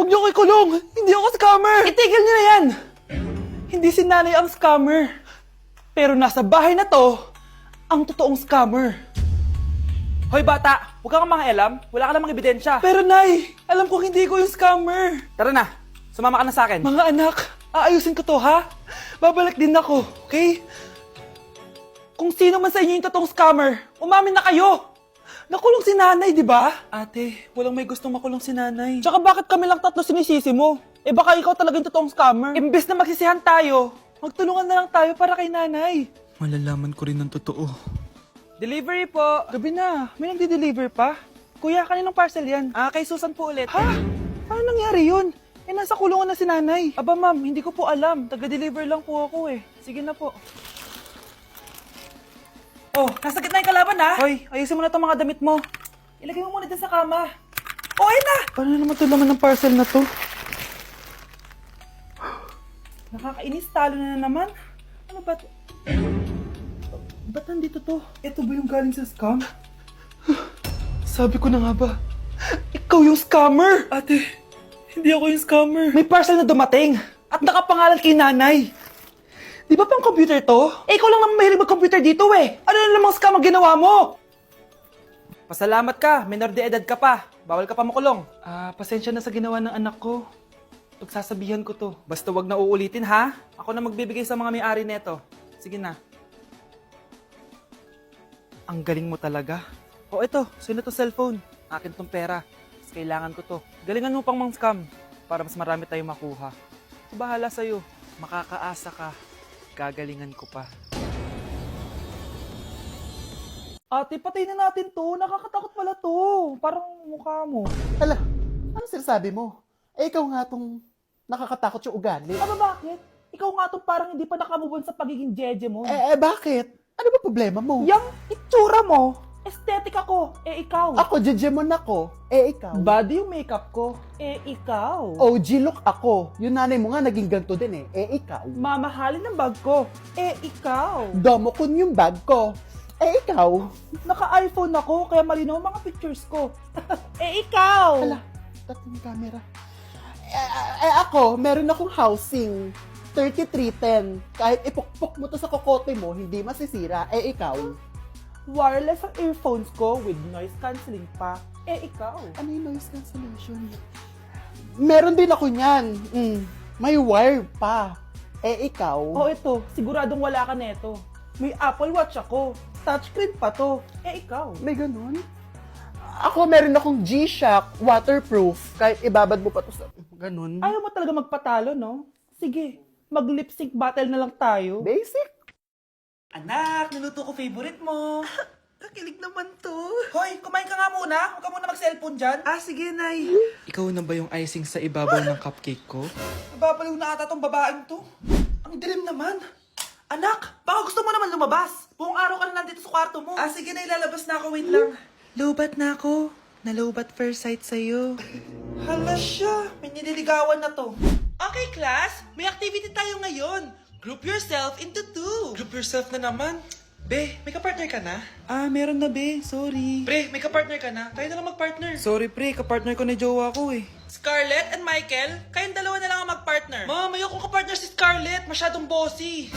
Huwag niyo ko ikulong! Hindi ako scammer! Itigil niyo na yan! Hindi si nanay ang scammer. Pero nasa bahay na to, ang totoong scammer. Hoy bata, huwag kang mangialam. Wala ka namang ebidensya. Pero nay, alam kong hindi ko yung scammer. Tara na, sumama ka na sa akin. Mga anak, aayusin ko to ha? Babalik din ako, okay? Kung sino man sa inyo yung totoong scammer, umamin na kayo! Nakulong si nanay, di ba? Ate, walang may gustong makulong si nanay. Tsaka bakit kami lang tatlo sinisisi mo? Eh baka ikaw talaga yung totoong scammer. Imbes na magsisihan tayo, magtulungan na lang tayo para kay nanay. Malalaman ko rin ng totoo. Delivery po. Gabi na, may nagde-deliver pa. Kuya, kaninong parcel yan? Kay Susan po ulit. Ha? Paano nangyari yun? Eh, nasa kulungan na si nanay. Aba ma'am, hindi ko po alam. Taga-deliver lang po ako eh. Sige na po. Oh, nasa gitna yung kalaban ha? Hoy, ayusin mo na itong mga damit mo. Ilagay mo muna dyan sa kama. Oh, ayun na! Paano naman ito laman ng parcel na to? Nakakainis, talo na naman. Ano ba ito? Ba't nandito to? Ito ba yung galing sa scam? Sabi ko na nga ba, ikaw yung scammer! Ate, hindi ako yung scammer. May parcel na dumating at nakapangalan kay nanay. Di ba pang computer to? Eh, ikaw lang naman mahilig mag-computer dito eh. Ano na namang scam ang ginawa mo? Pasalamat ka, minor de edad ka pa. Bawal ka pa makulong. Pasensya na sa ginawa ng anak ko. Pagsasabihan ko to. Basta wag na uulitin ha. Ako na magbibigay sa mga may-ari neto. Sige na. Ang galing mo talaga. O eto, sino to cellphone? Akin tong pera. Mas kailangan ko to. Galingan mo pang mang-scam para mas marami tayong makuha. So, bahala sa'yo. Makakaasa ka. Gagalingan ko pa. Ate, patay na natin to. Nakakatakot pala to. Parang mukha mo. Hala, ano sinasabi mo? Eh, ikaw nga tong nakakatakot yung ugali. Bakit? Ikaw nga to parang hindi pa nakamove on sa pagiging jeje mo. Bakit? Ano ba problema mo? Yang itsura mo, aesthetic ako, ikaw. Ako, jejemon ako. Ikaw. Body yung makeup ko, ikaw. OG look ako. Yung nanay mo nga naging ganito din ikaw. Mamahalin ng bag ko, ikaw. Domokun yung bag ko. Ikaw. Naka-iPhone ako, kaya malinaw ang mga pictures ko. Ikaw. Hala, tatlong camera. Ako, meron akong housing. 3310. Kahit ipukpok mo to sa kokote mo, hindi masisira. Ikaw. Wireless ang earphones ko with noise cancelling pa. Ikaw. Ano yung noise cancellation? Meron din ako niyan. May wire pa. Ikaw. Ito, siguradong wala ka neto. May Apple Watch ako. Touchscreen pa to. Ikaw. May ganun? Ako, meron akong G-Shock waterproof. Kahit ibabad mo pa to sa... Ganun. Ayaw mo talaga magpatalo, no? Sige, mag-lip sync battle na lang tayo. Basic. Anak, niluto ko favorite mo. Kakilig naman to. Hoy, kumain ka nga muna. Huwag ka muna mag-cellphone dyan. Sige, Nay. Ikaw na ba yung icing sa ibabaw ng cupcake ko? Nababaliw na ata tong babaeng to. Ang dilim naman. Anak, baka gusto mo naman lumabas. Buong araw ka na nandito sa kwarto mo. Sige na, ilalabas na ako. Wait lang. Lobat na ako. Nalobat first sight sa'yo. Hala siya. May nililigawan na to. Okay, class. May activity tayo ngayon. Group yourself into two. Group yourself na naman? Be, may kapartner ka na? Meron na be. Sorry. Pre, may kapartner ka na? Tayo na lang magpartner. Sorry pre, kapartner ko na jowa ko eh. Scarlett and Michael, kayong dalawa na lang ang magpartner. Ma'am, ayoko kapartner si Scarlett. Masyadong bossy.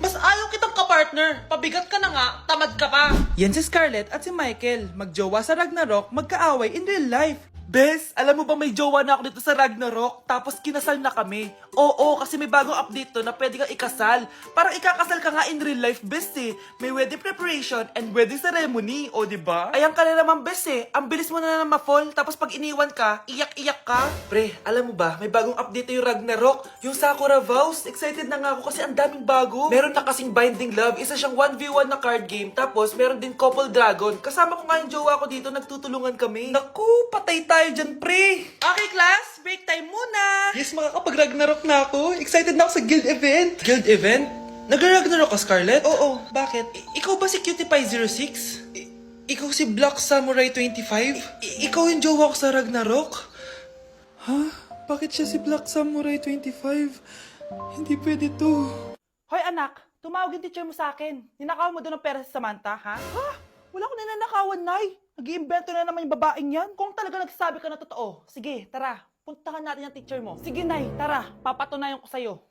Mas ayaw kitang kapartner. Pabigat ka na nga, tamad ka pa. Yan si Scarlett at si Michael. Magjowa sa Ragnarok, magkaaway in real life. Bes, alam mo ba may jowa na ako dito sa Ragnarok? Tapos kinasal na kami. Oo, kasi may bagong update to na pwede kang ikasal. Parang ikakasal ka nga in real life, bes eh. May wedding preparation and wedding ceremony, o diba? Ayan ka na naman, bes eh. Ang bilis mo na naman ma-fall, tapos pag iniwan ka, iyak-iyak ka. Pre, alam mo ba, may bagong update na yung Ragnarok. Yung Sakura Vows. Excited na nga ako kasi ang daming bago. Meron na kasing Binding Love, isa siyang 1v1 na card game. Tapos meron din Couple Dragon. Kasama ko nga yung jowa ko dito, nagtutulungan kami. Naku, patay tayo dyan, pre. Okay, class, break time muna. Yes, makakapag-Ragnarok na ako. Excited na ako sa guild event. Guild event? Nag-Ragnarok ka, Scarlett? Oo, bakit? Ikaw ba si Cutie Pie 06? Ikaw si Black Samurai 25? Ikaw yung jowa ko sa Ragnarok? Ha? Bakit siya si Black Samurai 25? Hindi pwede to. Hoy anak, tumawag yung teacher mo sa akin. Ninakaw mo doon ng pera si Samantha, ha? Ha? Wala ko ninanakawan, Nay. Nag-iimbento na naman yung babaeng yan. Kung talaga nagsasabi ka na totoo, sige, tara. puntahan natin yung teacher mo. Sige, Nay, tara, papatunayan ko sa'yo.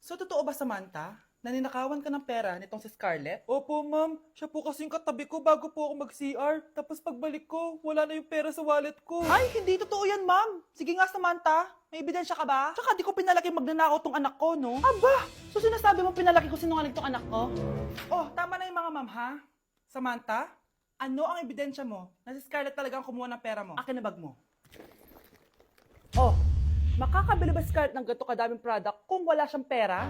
So, totoo ba, Samantha? Naninakawan ka ng pera nitong si Scarlett? Opo, ma'am. Siya po kasi yung katabi ko bago po ako mag-CR. Tapos pagbalik ko, wala na yung pera sa wallet ko. Ay, hindi totoo yan, ma'am. Sige nga, Samantha. May ebidensya ka ba? Tsaka di ko pinalaki magnanakaw tong anak ko, no? Aba! So sinasabi mo pinalaki ko sinungaling tong anak ko? Oh, tama na yung mga ma'am, ha? Samantha, ano ang ebidensya mo na si Scarlett talagang kumuha ng pera mo? Akin na bag mo. Oh, makakabili ba Scarlett ng ganito kadaming product kung wala siyang pera?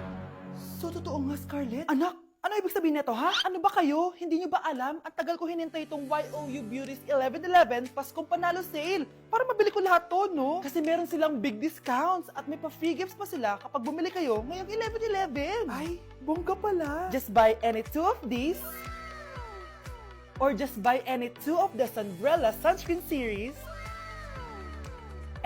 So, totoo nga, Scarlett? Anak, ano ibig sabihin nito, ha? Ano ba kayo? Hindi niyo ba alam? Ang tagal ko hinintay itong YOU Beauty's 11/11 Paskong Panalo Sale para mabili ko lahat to, no? Kasi meron silang big discounts at may pa-free gifts pa sila kapag bumili kayo ngayong 11/11. Ay, bongga pala. Just buy any 2 of these or just buy any 2 of the Sunbrella Sunscreen Series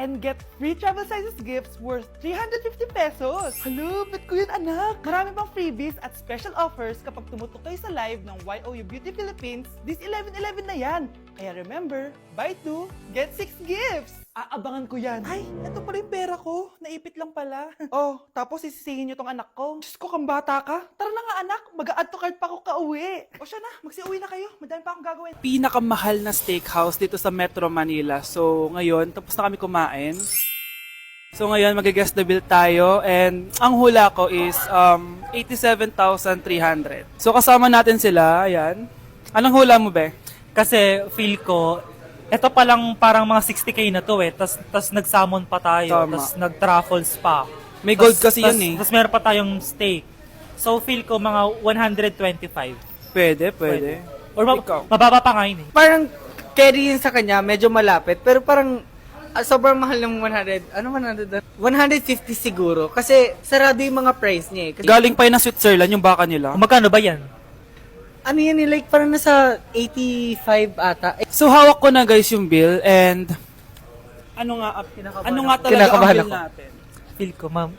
and get free travel sizes gifts worth 350 pesos. Hello, bet ko yun, anak. Marami pang freebies at special offers kapag tumutok kayo sa live ng YOU Beauty Philippines this 11/11 na yan. Kaya remember, buy 2, get 6 gifts. Aabangan ko yan. Ay, ito pala yung pera ko. Naipit lang pala. Oh, tapos sisisihin nyo tong anak ko. Diyos ko, kang bata ka. Tara na nga, anak. Mag-a-add to cart pa ako kauwi. O siya na, magsiuwi na kayo. Madami pa akong gagawin. Pinakamahal na steakhouse dito sa Metro Manila. So, ngayon, tapos na kami kumain. So, ngayon, mag-guess the bill tayo. And ang hula ko is 87,300. So, kasama natin sila. Ayan. Anong hula mo, be? Kasi feel ko, eto pa lang parang mga 60K na to eh. Tas nag-salmon pa tayo. Tama. Tas nag-truffles pa. May gold kasi yun eh. Tas meron pa tayong steak. So feel ko mga 125. Pwede. Or Ikaw? mababa pa nga yun eh. Parang carry yun sa kanya, medyo malapit. Pero parang sobrang mahal ng 100. Ano 100? 150 siguro. Kasi sarado yung mga price niya eh. Kasi, Galing pa yun ng Switzerland, yung baka nila. Magkano ba yan? ano yan eh, like parang nasa 85 ata. Eh, So, hawak ko na guys yung bill and ano nga talaga ang Kinakabahan bill ako. natin? Feel ko, ma'am.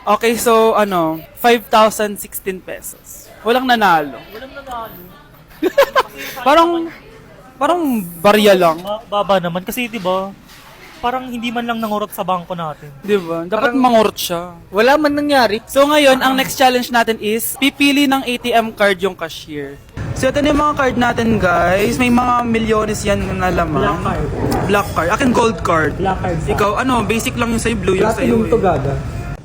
Okay, so 5,016 pesos. Walang nanalo. Parang barya lang. Baba naman. Kasi di ba parang hindi man lang nangurot sa bangko natin. Di ba? Dapat mangurot siya. wala man nangyari. So ngayon, ang next challenge natin is pipili ng ATM card yung cashier. So ito na yung mga card natin guys. May mga milyones yan na laman. Black card. Akin gold card. Black card. Ikaw, basically lang yung sa'yo, blue yung sa'yo.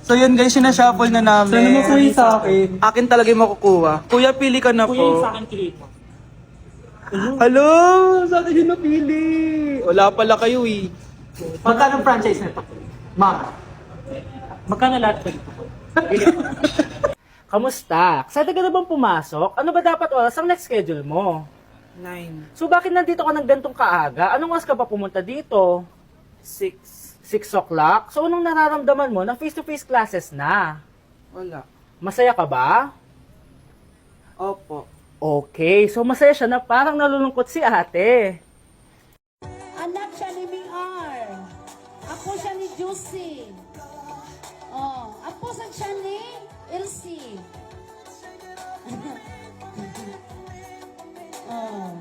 So yun guys, sinashuffle na namin. Sana makuha sa akin. Akin talaga yung makukuha. Kuya, pili ka na po. Kuya, yung sa akin kilit mo. Hello! Sa akin yung napili. Wala pala kayo eh. Magkano franchise nito? Ma'am. Magkano lahat ba dito? Kamusta? Excited ka na bang pumasok? Ano ba dapat oras ang next schedule mo? 9, So bakit nandito ka ng gantong kaaga? Anong oras ka pa pumunta dito? 6. 6 o'clock? So anong nararamdaman mo na face-to-face classes na? Wala. Masaya ka ba? Opo. Okay, so masaya siya na parang nalulungkot si ate. Anak siya ni Miar. Ako siya ni Juicy. Oh, ako siya ni Elsie. Oh.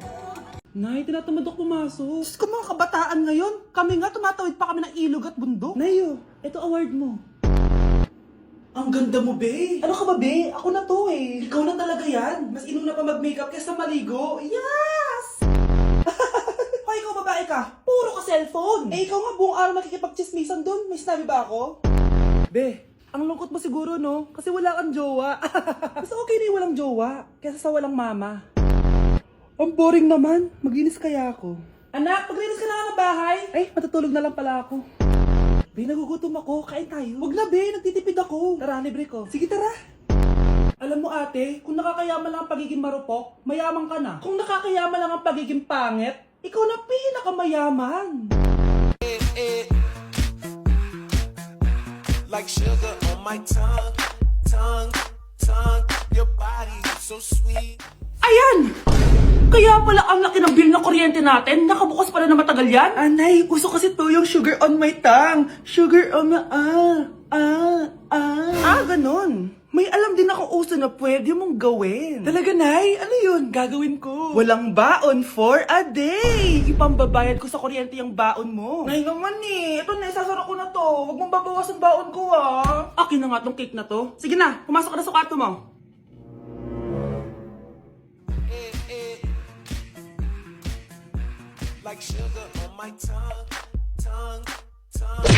Nay, tinatamad ako pumasok. Diyos ko, mga kabataan ngayon. Kami nga, tumatawid pa kami ng ilog at bundok. Nayo, ito award mo. Ang ganda mo, be. Ano ka ba, be? Ako na to eh. Ikaw na talaga yan. Mas inuna pa mag-makeup kaysa maligo. Yes! Hoy, ikaw babae ka. Puro ka cellphone. Eh, ikaw nga buong araw nakikipag-chismisan doon. May sinabi ba ako? Be, ang lungkot mo siguro, no? Kasi wala kang jowa. Mas okay na yung walang jowa kaysa sa walang mama. Ang boring naman. Maglinis kaya ako. Anak, maglinis ka na nga ng bahay. Ay, matutulog na lang pala ako. Be, nagugutom ako. Kain tayo. Huwag na, be. Nagtitipid ako. Tara, libre ko. Sige, tara. Alam mo, ate, kung nakakayaman lang ang pagiging marupok, mayaman ka na. Kung nakakayaman lang ang pagiging pangit, ikaw na pinakamayaman. Like sugar on my tongue, your body is so sweet. Ayan! Kaya pala ang laki ng bill ng kuryente natin. Nakabukas pala na matagal yan. Anay, uso kasi to yung sugar on my tongue. Sugar on my... Ganun. May alam din akong uso na pwede mong gawin. Talaga, Nay? Ano yun? Gagawin ko. Walang baon for a day. Ipambabayad ko sa kuryente yung baon mo. Nay naman eh. Ito na, isasara ko na to. Huwag mong babawasan baon ko ah. Akin na nga tong cake na to. Sige na, pumasok ka na sa kwarto mo. like sugar on my tongue, tongue, tongue.